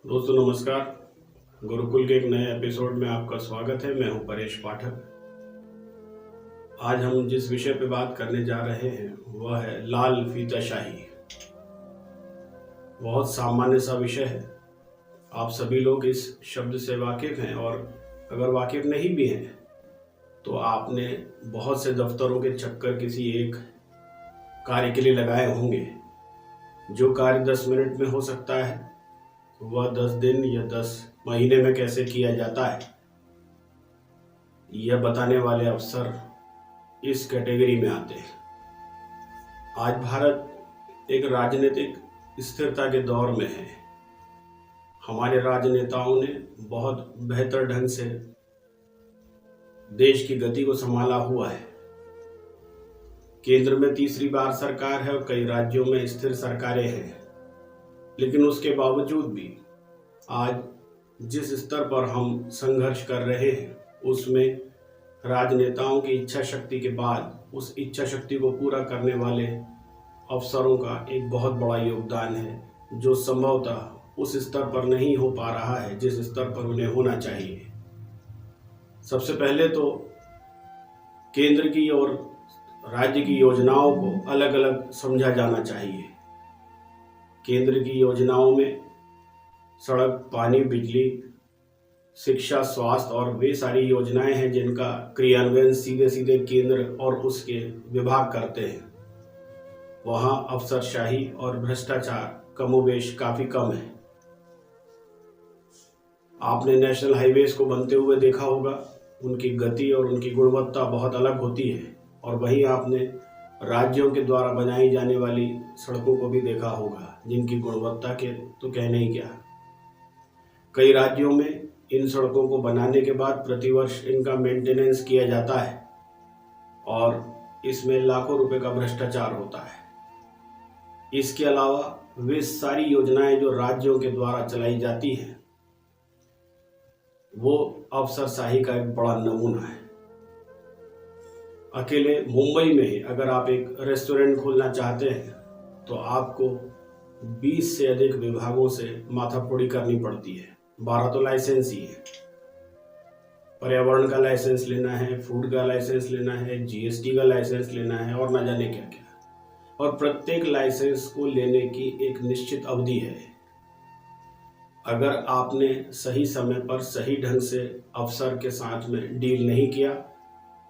दोस्तों नमस्कार। गुरुकुल के एक नए एपिसोड में आपका स्वागत है। मैं हूं परेश पाठक। आज हम जिस विषय पे बात करने जा रहे हैं वह है लाल फीताशाही। बहुत सामान्य सा विषय है। आप सभी लोग इस शब्द से वाकिफ हैं, और अगर वाकिफ नहीं भी हैं तो आपने बहुत से दफ्तरों के चक्कर किसी एक कार्य के लिए लगाए होंगे। जो कार्य 10 मिनट में हो सकता है वह 10 दिन या 10 महीने में कैसे किया जाता है, यह बताने वाले अफसर इस कैटेगरी में आते हैं। आज भारत एक राजनीतिक स्थिरता के दौर में है। हमारे राजनेताओं ने बहुत बेहतर ढंग से देश की गति को संभाला हुआ है। केंद्र में तीसरी बार सरकार है और कई राज्यों में स्थिर सरकारें हैं, लेकिन उसके बावजूद भी आज जिस स्तर पर हम संघर्ष कर रहे हैं उसमें राजनेताओं की इच्छा शक्ति के बाद उस इच्छा शक्ति को पूरा करने वाले अफसरों का एक बहुत बड़ा योगदान है, जो संभवतः उस स्तर पर नहीं हो पा रहा है जिस स्तर पर उन्हें होना चाहिए। सबसे पहले तो केंद्र की और राज्य की योजनाओं को अलग अलग समझा जाना चाहिए। केंद्र की योजनाओं में सड़क, पानी, बिजली, शिक्षा, स्वास्थ्य और वे सारी योजनाएं हैं जिनका क्रियान्वयन सीधे सीधे केंद्र और उसके विभाग करते हैं। वहां अफसरशाही और भ्रष्टाचार कमोबेश काफी कम है। आपने नेशनल हाईवेज को बनते हुए देखा होगा। उनकी गति और उनकी गुणवत्ता बहुत अलग होती है। और वहीं आपने राज्यों के द्वारा बनाई जाने वाली सड़कों को भी देखा होगा, जिनकी गुणवत्ता के तो कहने ही क्या। कई राज्यों में इन सड़कों को बनाने के बाद प्रतिवर्ष इनका मेंटेनेंस किया जाता है और इसमें लाखों रुपए का भ्रष्टाचार होता है। इसके अलावा वे सारी योजनाएं जो राज्यों के द्वारा चलाई जाती हैं वो अफसरशाही का एक बड़ा नमूना है। अकेले मुंबई में ही अगर आप एक रेस्टोरेंट खोलना चाहते हैं तो आपको 20 से अधिक विभागों से माथाफोड़ी करनी पड़ती है। 12 तो लाइसेंस ही है। पर्यावरण का लाइसेंस लेना है, फूड का लाइसेंस लेना है, जीएसटी का लाइसेंस लेना है और न जाने क्या क्या। और प्रत्येक लाइसेंस को लेने की एक निश्चित अवधि है। अगर आपने सही समय पर सही ढंग से अफसर के साथ में डील नहीं किया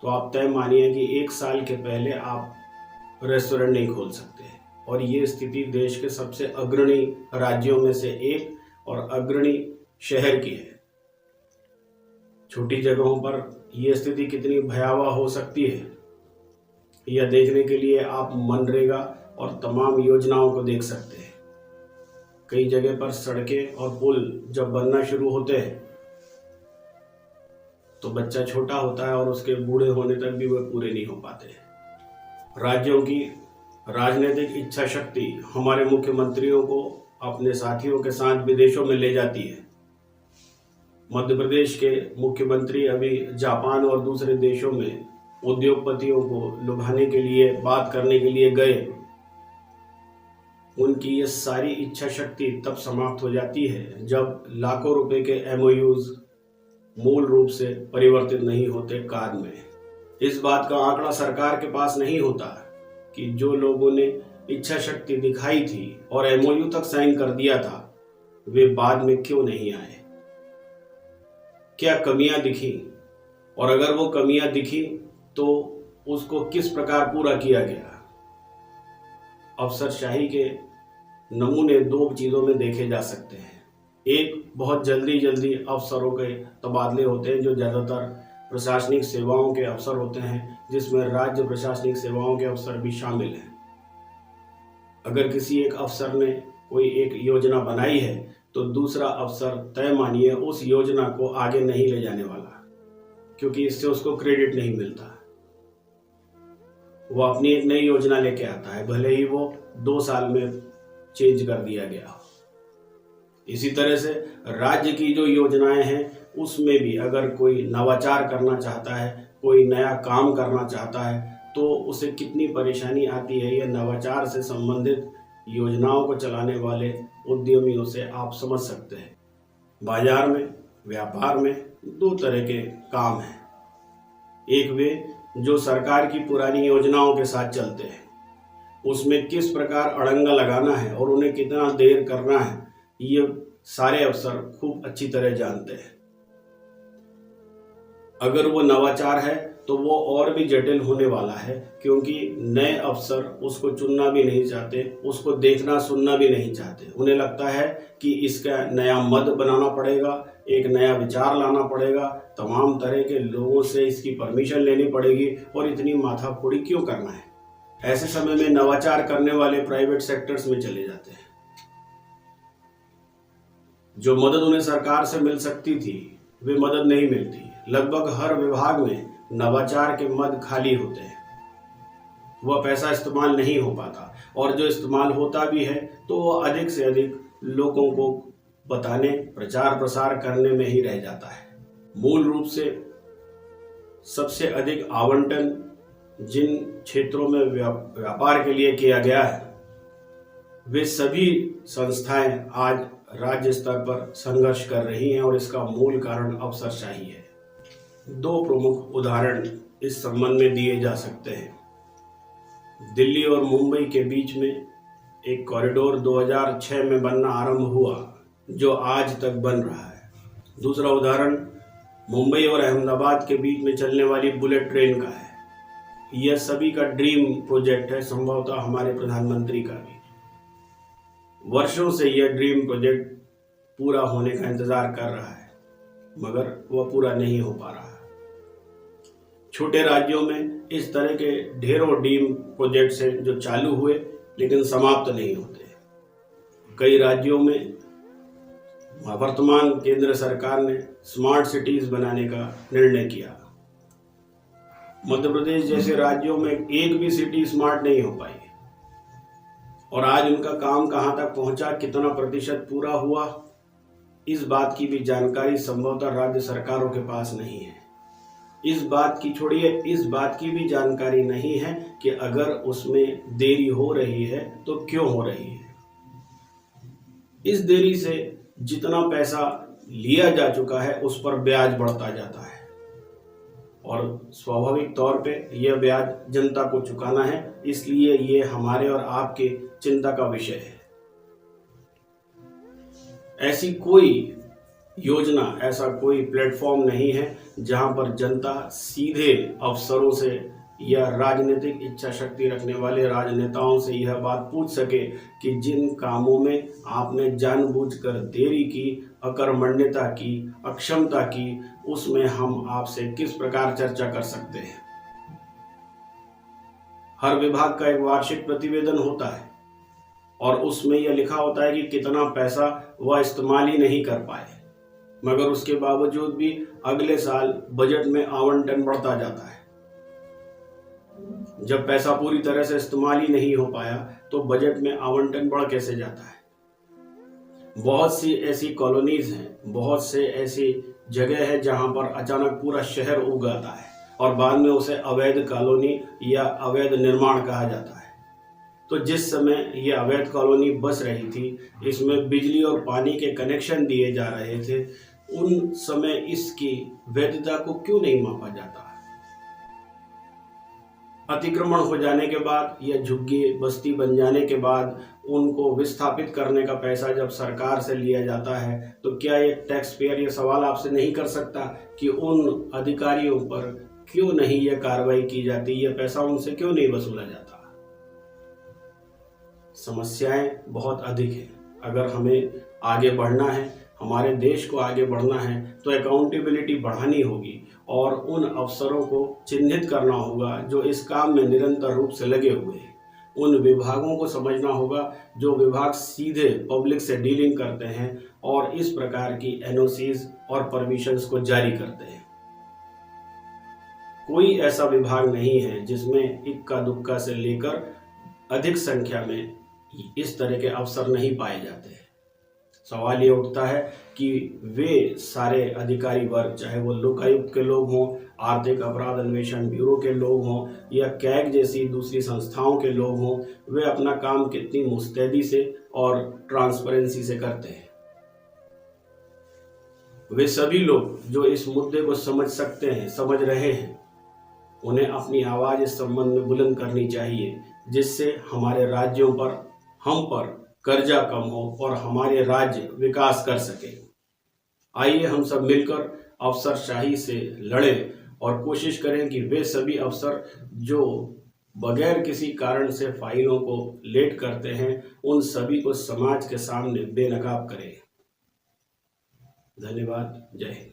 तो आप तय मानिए कि 1 साल के पहले आप रेस्टोरेंट नहीं खोल सकते। और ये स्थिति देश के सबसे अग्रणी राज्यों में से एक और अग्रणी शहर की है। छोटी जगहों पर यह स्थिति कितनी भयावह हो सकती है यह देखने के लिए आप मनरेगा और तमाम योजनाओं को देख सकते हैं। कई जगह पर सड़कें और पुल जब बनना शुरू होते हैं तो बच्चा छोटा होता है और उसके बूढ़े होने तक भी वे पूरे नहीं हो पाते। राज्यों की राजनीतिक इच्छा शक्ति हमारे मुख्यमंत्रियों को अपने साथियों के साथ विदेशों में ले जाती है। मध्य प्रदेश के मुख्यमंत्री अभी जापान और दूसरे देशों में उद्योगपतियों को लुभाने के लिए, बात करने के लिए गए। उनकी ये सारी इच्छा शक्ति तब समाप्त हो जाती है जब लाखों रुपए के एमओयूज मूल रूप से परिवर्तित नहीं होते कार्य में। इस बात का आंकड़ा सरकार के पास नहीं होता कि जो लोगों ने इच्छा शक्ति दिखाई थी और एमओयू तक साइन कर दिया था वे बाद में क्यों नहीं आए, क्या कमियां दिखी, और अगर वो कमियां दिखी तो उसको किस प्रकार पूरा किया गया। अफसरशाही के नमूने 2 चीजों में देखे जा सकते हैं। एक, बहुत जल्दी अफसरों के तबादले होते हैं जो ज़्यादातर प्रशासनिक सेवाओं के अफसर होते हैं, जिसमें राज्य प्रशासनिक सेवाओं के अफसर भी शामिल हैं। अगर किसी एक अफसर ने कोई एक योजना बनाई है तो दूसरा अफसर तय मानिए उस योजना को आगे नहीं ले जाने वाला, क्योंकि इससे उसको क्रेडिट नहीं मिलता। वो अपनी एक नई योजना लेके आता है, भले ही वो 2 साल में चेंज कर दिया गया। इसी तरह से राज्य की जो योजनाएं हैं उसमें भी अगर कोई नवाचार करना चाहता है, कोई नया काम करना चाहता है तो उसे कितनी परेशानी आती है, यह नवाचार से संबंधित योजनाओं को चलाने वाले उद्यमियों से आप समझ सकते हैं। बाजार में, व्यापार में दो तरह के काम हैं। एक वे जो सरकार की पुरानी योजनाओं के साथ चलते हैं, उसमें किस प्रकार अड़ंगा लगाना है और उन्हें कितना देर करना है, ये सारे अफसर खूब अच्छी तरह जानते हैं। अगर वो नवाचार है तो वो और भी जटिल होने वाला है, क्योंकि नए अफसर उसको चुनना भी नहीं चाहते, उसको देखना सुनना भी नहीं चाहते। उन्हें लगता है कि इसका नया मद बनाना पड़ेगा, एक नया विचार लाना पड़ेगा, तमाम तरह के लोगों से इसकी परमिशन लेनी पड़ेगी और इतनी माथाफोड़ी क्यों करना है। ऐसे समय में नवाचार करने वाले प्राइवेट सेक्टर्स में चले जाते हैं। जो मदद उन्हें सरकार से मिल सकती थी वे मदद नहीं मिलती। लगभग हर विभाग में नवाचार के मद खाली होते हैं, वह पैसा इस्तेमाल नहीं हो पाता, और जो इस्तेमाल होता भी है तो वह अधिक से अधिक लोगों को बताने, प्रचार प्रसार करने में ही रह जाता है। मूल रूप से सबसे अधिक आवंटन जिन क्षेत्रों में व्यापार के लिए किया गया है, वे सभी संस्थाएं आज राज्य स्तर पर संघर्ष कर रही हैं और इसका मूल कारण अफसरशाही है। दो प्रमुख उदाहरण इस संबंध में दिए जा सकते हैं। दिल्ली और मुंबई के बीच में एक कॉरिडोर 2006 में बनना आरंभ हुआ, जो आज तक बन रहा है। दूसरा उदाहरण मुंबई और अहमदाबाद के बीच में चलने वाली बुलेट ट्रेन का है। यह सभी का ड्रीम प्रोजेक्ट है, संभवतः हमारे प्रधानमंत्री का भी। वर्षों से यह ड्रीम प्रोजेक्ट पूरा होने का इंतजार कर रहा है, मगर वह पूरा नहीं हो पा रहा है। छोटे राज्यों में इस तरह के ढेरों ड्रीम प्रोजेक्ट्स हैं जो चालू हुए लेकिन समाप्त नहीं होते। कई राज्यों में वर्तमान केंद्र सरकार ने स्मार्ट सिटीज बनाने का निर्णय किया। मध्य प्रदेश जैसे राज्यों में एक भी सिटी स्मार्ट नहीं हो पाई, और आज उनका काम कहां तक पहुंचा, कितना प्रतिशत पूरा हुआ, इस बात की भी जानकारी संभवतः राज्य सरकारों के पास नहीं है। इस बात की छोड़िए, इस बात की भी जानकारी नहीं है कि अगर उसमें देरी हो रही है तो क्यों हो रही है। इस देरी से जितना पैसा लिया जा चुका है उस पर ब्याज बढ़ता जाता है, और स्वाभाविक तौर पे यह ब्याज जनता को चुकाना है, इसलिए ये हमारे और आपके चिंता का विषय है। ऐसी कोई योजना, ऐसा कोई प्लेटफॉर्म नहीं है जहां पर जनता सीधे अफसरों से या राजनीतिक इच्छा शक्ति रखने वाले राजनेताओं से यह बात पूछ सके कि जिन कामों में आपने जानबूझकर देरी की, अकर्मण्यता की, अक्षमता की, उसमें हम आपसे किस प्रकार चर्चा कर सकते हैं। हर विभाग का एक वार्षिक प्रतिवेदन होता है और उसमें यह लिखा होता है कि कितना पैसा वह इस्तेमाल ही नहीं कर पाए, मगर उसके बावजूद भी अगले साल बजट में आवंटन बढ़ता जाता है। जब पैसा पूरी तरह से इस्तेमाल ही नहीं हो पाया तो बजट में आवंटन बढ़ कैसे जाता है। बहुत सी ऐसी कॉलोनीज हैं, बहुत से ऐसी जगह है जहां पर अचानक पूरा शहर उग आता है और बाद में उसे अवैध कॉलोनी या अवैध निर्माण कहा जाता है। तो जिस समय ये अवैध कॉलोनी बस रही थी, इसमें बिजली और पानी के कनेक्शन दिए जा रहे थे, उन समय इसकी वैधता को क्यों नहीं मापा जाता। अतिक्रमण हो जाने के बाद या झुग्गी बस्ती बन जाने के बाद उनको विस्थापित करने का पैसा जब सरकार से लिया जाता है, तो क्या ये टैक्स पेयर ये सवाल आपसे नहीं कर सकता कि उन अधिकारियों पर क्यों नहीं ये कार्रवाई की जाती, ये पैसा उनसे क्यों नहीं वसूला जाता। समस्याएं बहुत अधिक हैं। अगर हमें आगे बढ़ना है, हमारे देश को आगे बढ़ना है, तो अकाउंटेबिलिटी बढ़ानी होगी और उन अफसरों को चिन्हित करना होगा जो इस काम में निरंतर रूप से लगे हुए हैं। उन विभागों को समझना होगा जो विभाग सीधे पब्लिक से डीलिंग करते हैं और इस प्रकार की एनओसीज और परमिशंस को जारी करते हैं। कोई ऐसा विभाग नहीं है जिसमें इक्का दुक्का से लेकर अधिक संख्या में इस तरह के अफसर नहीं पाए जाते हैं। सवाल ये उठता है कि वे सारे अधिकारी वर्ग, चाहे वो लोकायुक्त के लोग हों, आर्थिक अपराध अन्वेषण ब्यूरो के लोग हों या कैग जैसी दूसरी संस्थाओं के लोग हों, वे अपना काम कितनी मुस्तैदी से और ट्रांसपेरेंसी से करते हैं। वे सभी लोग जो इस मुद्दे को समझ सकते हैं, समझ रहे हैं, उन्हें अपनी आवाज़ इस संबंध में बुलंद करनी चाहिए, जिससे हमारे राज्यों पर, हम पर कर्जा कम हो और हमारे राज्य विकास कर सके। आइए हम सब मिलकर अफसरशाही से लड़ें और कोशिश करें कि वे सभी अफसर जो बगैर किसी कारण से फाइलों को लेट करते हैं, उन सभी को समाज के सामने बेनकाब करें। धन्यवाद। जय हिंद।